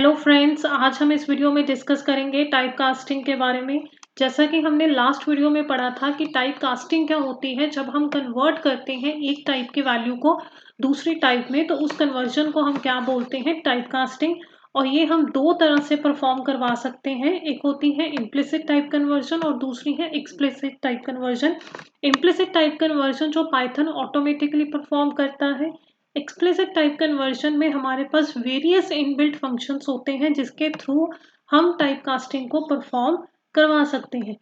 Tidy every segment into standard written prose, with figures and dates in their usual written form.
Hello friends, आज हम इस वीडियो में डिस्कस करेंगे टाइप कास्टिंग के बारे में। जैसा कि हमने लास्ट वीडियो में पढ़ा था कि टाइप कास्टिंग क्या होती है। जब हम कन्वर्ट करते हैं एक टाइप की वैल्यू को दूसरी टाइप में, तो उस कन्वर्जन को हम क्या बोलते हैं, टाइप कास्टिंग। और ये हम दो तरह से परफॉर्म करवा सकते हैं। एक होती है इम्प्लिसिट टाइप कन्वर्जन और दूसरी है explicit type conversion. Implicit type conversion जो पाइथन ऑटोमेटिकली परफॉर्म करता है। एक्सप्लिसिट टाइप कन्वर्जन में हमारे पास वेरियस इनबिल्ट फंक्शंस होते हैं जिसके थ्रू हम टाइप कास्टिंग को परफॉर्म करवा सकते हैं।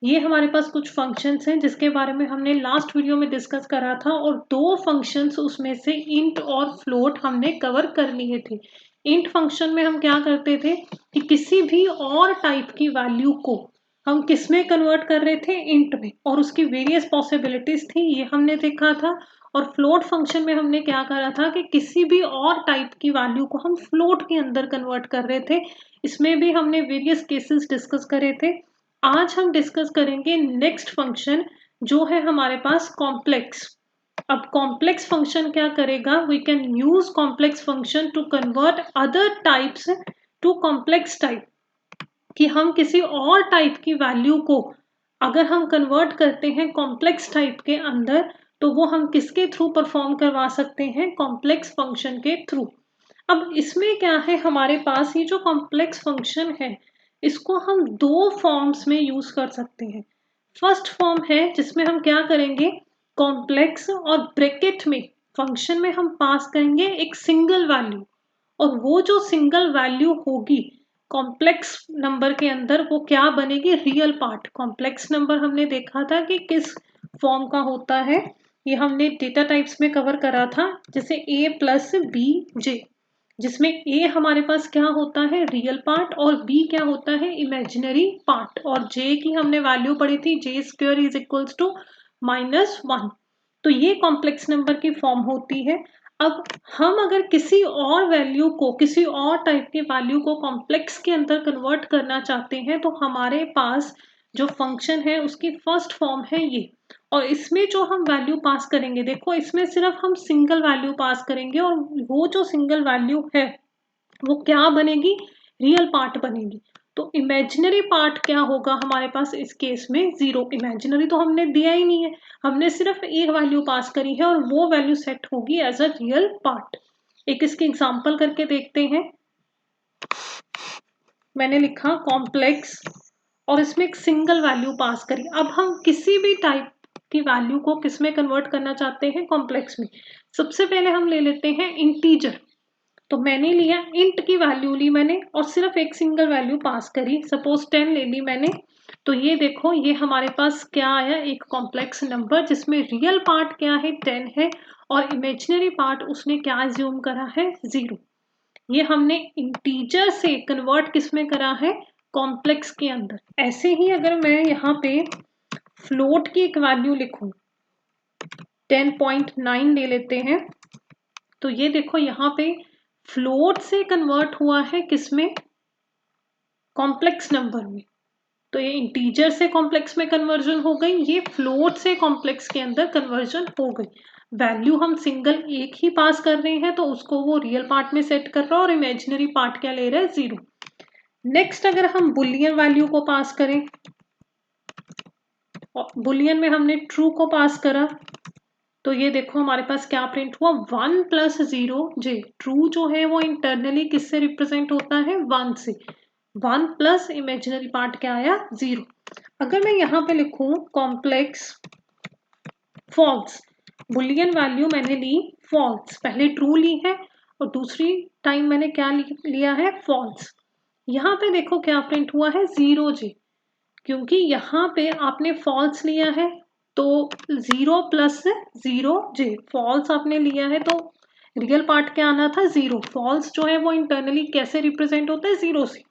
ये हमारे पास कुछ फंक्शंस हैं जिसके बारे में हमने लास्ट वीडियो में डिस्कस करा था, और दो फंक्शंस उसमें से इंट और फ्लोट हमने कवर कर लिए थे। इंट फंक्शन में हम क्या करते थे कि किसी भी और टाइप की वैल्यू को हम किस में कन्वर्ट कर रहे थे, इंट में, और उसकी वेरियस पॉसिबिलिटीज थी, ये हमने देखा था। और फ्लोट फंक्शन में हमने क्या करा था कि किसी भी और टाइप की वैल्यू को हम फ्लोट के अंदर कन्वर्ट कर रहे थे। इसमें भी हमने वेरियस केसेस डिस्कस करे थे। आज हम डिस्कस करेंगे नेक्स्ट फंक्शन, जो है हमारे पास कॉम्प्लेक्स। अब कॉम्प्लेक्स फंक्शन क्या करेगा, we can use complex function to convert other types to complex type. कि हम किसी और टाइप की वैल्यू को अगर हम कन्वर्ट करते हैं कॉम्प्लेक्स टाइप के अंदर, तो वो हम किसके थ्रू परफॉर्म करवा सकते हैं, कॉम्प्लेक्स फंक्शन के थ्रू। अब इसमें क्या है, हमारे पास ये जो कॉम्प्लेक्स फंक्शन है इसको हम दो फॉर्म्स में यूज कर सकते हैं। फर्स्ट फॉर्म है जिसमें हम क्या करेंगे, कॉम्प्लेक्स और ब्रैकेट में फंक्शन में हम पास करेंगे एक सिंगल वैल्यू, और वो जो सिंगल वैल्यू होगी कॉम्प्लेक्स नंबर के अंदर वो क्या बनेगी, रियल पार्ट। कॉम्प्लेक्स नंबर हमने देखा था कि किस फॉर्म का होता है, ये हमने डेटा टाइप्स में कवर करा था, जैसे a प्लस बी जे, जिसमें a हमारे पास क्या होता है, रियल पार्ट, और b क्या होता है, इमेजिनरी पार्ट, और j की हमने वैल्यू पढ़ी थी, j square is equals to -1। तो ये कॉम्प्लेक्स नंबर की फॉर्म होती है। अब हम अगर किसी और वैल्यू को, किसी और टाइप की वैल्यू को कॉम्प्लेक्स के अंदर कन्वर्ट करना चाहते हैं, तो हमारे पास जो फंक्शन है उसकी फर्स्ट फॉर्म है ये। और इसमें जो हम वैल्यू पास करेंगे, देखो इसमें सिर्फ हम सिंगल वैल्यू पास करेंगे, और वो जो सिंगल वैल्यू है वो क्या बनेगी, रियल पार्ट बनेगी। तो इमेजिनरी पार्ट क्या होगा हमारे पास इस केस में, जीरो। इमेजिनरी तो हमने दिया ही नहीं है, हमने सिर्फ एक वैल्यू पास करी है, और वो वैल्यू सेट होगी एज अ रियल पार्ट। एक इसकी एग्जांपल करके देखते हैं। मैंने लिखा कॉम्प्लेक्स और इसमें एक सिंगल वैल्यू पास करी। अब हम किसी भी टाइप की वैल्यू को किस में कन्वर्ट करना चाहते हैं, कॉम्प्लेक्स में। सबसे पहले हम ले लेते हैं इंटीजर। तो मैंने लिया इंट की वैल्यू ली मैंने, और सिर्फ एक सिंगल वैल्यू पास करी, सपोज 10 ले ली मैंने। तो ये देखो, ये हमारे पास क्या आया, एक कॉम्प्लेक्स नंबर जिसमें रियल पार्ट क्या है, 10 है, और इमेजिनरी पार्ट उसने क्या एज्यूम करा है, 0। ये हमने इंटीजर से कन्वर्ट किस में करा है, कॉम्प्लेक्स के अंदर। ऐसे ही अगर मैं यहाँ पे फ्लोट की एक वैल्यू लिखूं, 10.9 ले लेते हैं, तो ये देखो यहाँ पे फ्लोट से कन्वर्ट हुआ है किसमें, कॉम्प्लेक्स नंबर में। तो ये इंटीजर से कॉम्प्लेक्स में कन्वर्जन हो गई, ये फ्लोट से कॉम्प्लेक्स के अंदर कन्वर्जन हो गई। वैल्यू हम सिंगल एक ही पास कर रहे हैं, तो उसको वो रियल पार्ट में सेट कर रहा है, और इमेजिनरी पार्ट क्या ले रहा है, 0। नेक्स्ट अगर हम बुलियन वैल्यू को पास करें, बुलियन में हमने ट्रू को पास करा, तो ये देखो हमारे पास क्या प्रिंट हुआ, 1 प्लस 0 जे। ट्रू जो है वो इंटरनली किससे रिप्रेजेंट होता है, 1 से। 1 प्लस इमेजिनरी पार्ट क्या आया, 0। अगर मैं यहाँ पे लिखूं कॉम्प्लेक्स फॉल्स, बुलियन वैल्यू मैंने ली फॉल्स, पहले ट्रू ली है और दूसरी टाइम मैंने क्या लिया है, फॉल्स। यहाँ पे देखो क्या प्रिंट हुआ है, 0 जे, क्योंकि यहाँ पे आपने फॉल्स लिया है, तो 0 प्लस 0 जे, फॉल्स आपने लिया है तो रियल पार्ट क्या आना था, 0। फॉल्स जो है वो इंटरनली कैसे रिप्रेजेंट होता है, 0 से।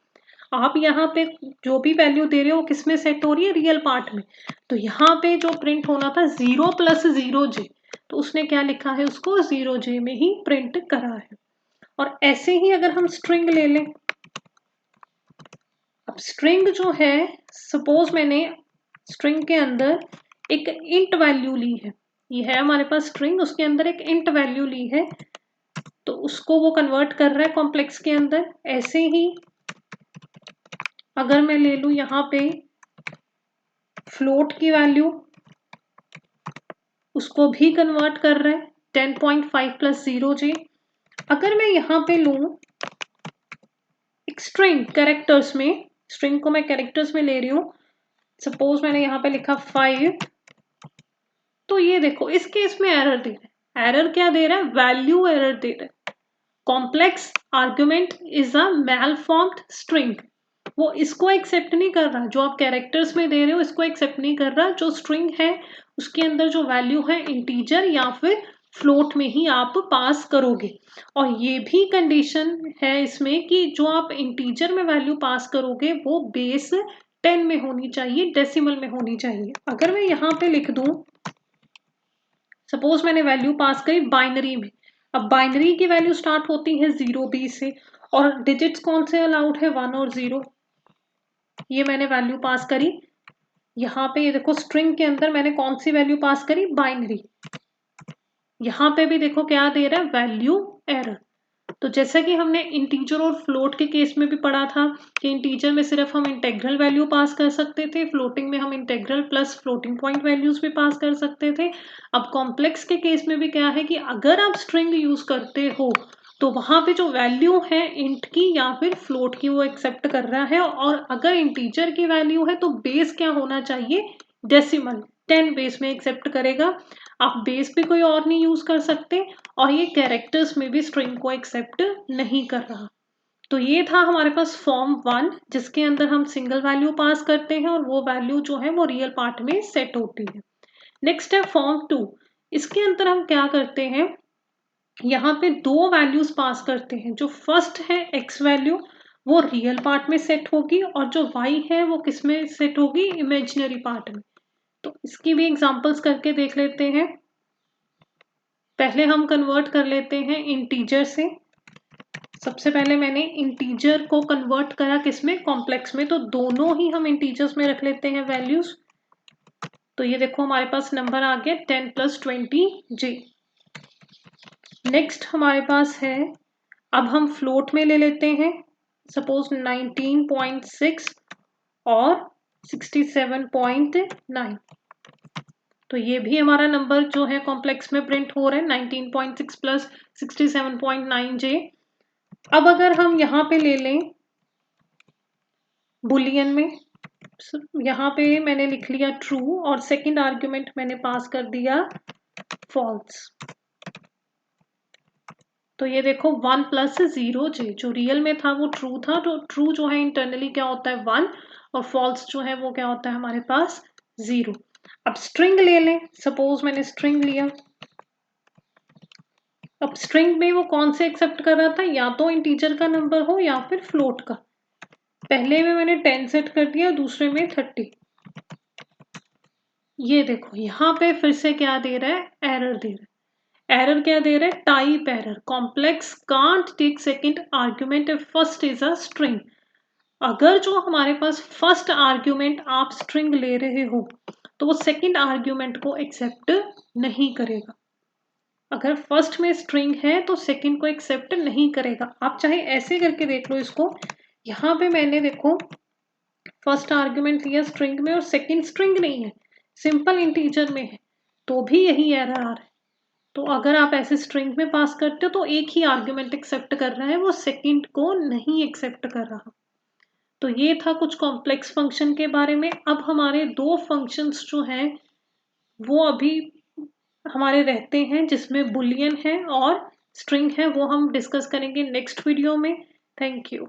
आप यहाँ पे जो भी वैल्यू दे रहे हो किस में सेट हो रही है, रियल पार्ट में। तो यहाँ पे जो प्रिंट होना था 0 प्लस 0 जे, तो उसने क्या लिखा है, उसको 0 जे में ही प्रिंट करा है। और ऐसे ही अगर हम स्ट्रिंग ले लें, अब स्ट्रिंग जो है, सपोज मैंने स्ट्रिंग के अंदर एक इंट वैल्यू ली है, ये है हमारे पास स्ट्रिंग, उसके अंदर एक इंट वैल्यू ली है तो उसको वो कन्वर्ट कर रहा है कॉम्प्लेक्स के अंदर। ऐसे ही अगर मैं ले लूँ यहाँ पे फ्लोट की वैल्यू, उसको भी कन्वर्ट कर रहा है 10.5 प्लस 0j। अगर मैं यहाँ पे लूँ स्ट्रिंग कैरेक्टर्स में, स्ट्रिंग को मैं कैरेक्टर्स में ले रही हूँ, सपोज मैंने यहाँ पे लिखा 5, तो ये देखो इस केस में एरर दे रहा है। एरर क्या दे रहा है? वैल्यू एरर दे रहा है। Complex argument is a malformed string. वो इसको एक्सेप्ट नहीं कर रहा, जो आप कैरेक्टर्स में दे रहे हो इसको एक्सेप्ट नहीं कर रहा। जो स्ट्रिंग है उसके अंदर जो वैल्यू है इंटीजर या फिर फ्लोट में ही आप पास करोगे। और ये भी कंडीशन है इसमें कि जो आप इंटीजर में वैल्यू पास करोगे वो बेस 10 में होनी चाहिए, डेसिमल में होनी चाहिए। अगर मैं यहाँ पे लिख दूं, सपोज मैंने वैल्यू पास करी बाइनरी में। अब बाइनरी की वैल्यू स्टार्ट होती है 0B से, और डिजिट्स कौन से अलाउड है? 1 और 0। ये मैंने वैल्यू पास करी। यहाँ पे ये देखो स्ट्रिंग के अंदर मैंने कौन सी वैल्यू पास करी? बाइनरी। यहाँ पे भी देखो क्या दे रहा है? Value error. तो जैसा कि हमने इंटीजर और फ्लोट के केस में भी पढ़ा था कि इंटीजर में सिर्फ हम इंटेग्रल वैल्यू पास कर सकते थे, फ्लोटिंग में हम integral plus floating point values भी पास कर सकते थे। अब कॉम्प्लेक्स के केस में भी क्या है कि अगर आप स्ट्रिंग यूज करते हो तो वहां पे जो वैल्यू है इंट की या फिर फ्लोट की वो एक्सेप्ट कर रहा है। और अगर इंटीजर की वैल्यू है तो बेस क्या होना चाहिए? डेसिमल 10 बेस में एक्सेप्ट करेगा। आप बेस भी कोई और नहीं यूज कर सकते, और ये कैरेक्टर्स में भी स्ट्रिंग को एक्सेप्ट नहीं कर रहा। तो ये था हमारे पास फॉर्म 1, जिसके अंदर हम सिंगल वैल्यू पास करते हैं और वो वैल्यू जो है वो रियल पार्ट में सेट होती है। नेक्स्ट है फॉर्म 2। इसके अंदर हम क्या करते हैं, यहाँ पे दो वैल्यूज पास करते हैं। जो फर्स्ट है एक्स वैल्यू, वो रियल पार्ट में सेट होगी, और जो वाई है वो किस में सेट होगी? इमेजिनरी पार्ट में। तो इसकी भी एग्जांपल्स करके देख लेते हैं। पहले हम कन्वर्ट कर लेते हैं इंटीजर से। सबसे पहले मैंने इंटीजर को कन्वर्ट करा किसमें? कॉम्प्लेक्स में। तो दोनों ही हम इंटीजर्स में रख लेते हैं वैल्यूज। तो ये देखो हमारे पास नंबर आ गया 10 प्लस 20j। नेक्स्ट हमारे पास है, अब हम फ्लोट में ले लेते हैं, सपोज 19.6 और 67.9। तो ये भी हमारा नंबर जो है कॉम्प्लेक्स में प्रिंट हो रहा है 19.6 प्लस 67.9j। अब अगर हम यहाँ पे ले लें बुलियन में, यहाँ पे मैंने लिख लिया ट्रू और सेकंड आर्ग्यूमेंट मैंने पास कर दिया फॉल्स। तो ये देखो 1 प्लस 0j, जो रियल में था वो ट्रू था। तो ट्रू जो है इंटरनली क्या होता है? 1, और फॉल्स जो है वो क्या होता है हमारे पास? 0। अब स्ट्रिंग ले लें, सपोज मैंने स्ट्रिंग लिया। अब स्ट्रिंग में वो कौन से एक्सेप्ट कर रहा था? या तो इंटीजर का नंबर हो या फिर फ्लोट का। पहले में मैंने 10 सेट कर दिया, दूसरे में 30। ये देखो यहाँ पे फिर से क्या दे रहा है? एरर दे रहा है। एरर क्या दे रहा है? Type error. Complex can't take second argument if first is a string. अगर जो हमारे पास फर्स्ट आर्ग्यूमेंट आप स्ट्रिंग ले रहे हो तो वो सेकंड आर्ग्यूमेंट को एक्सेप्ट नहीं करेगा। अगर फर्स्ट में स्ट्रिंग है तो सेकंड को एक्सेप्ट नहीं करेगा। आप चाहे ऐसे करके देख लो इसको। यहाँ पे मैंने देखो फर्स्ट आर्ग्यूमेंट लिया स्ट्रिंग में और सेकंड स्ट्रिंग नहीं है, सिंपल इंटीजर में है, तो भी यही एरर आ रहा है। तो अगर आप ऐसे स्ट्रिंग में पास करते हो तो एक ही आर्ग्यूमेंट एक्सेप्ट कर रहा है, वो सेकंड को नहीं एक्सेप्ट कर रहा। तो ये था कुछ कॉम्प्लेक्स फंक्शन के बारे में। अब हमारे दो फंक्शंस जो हैं वो अभी हमारे रहते हैं, जिसमें बुलियन है और स्ट्रिंग है, वो हम डिस्कस करेंगे नेक्स्ट वीडियो में। Thank you.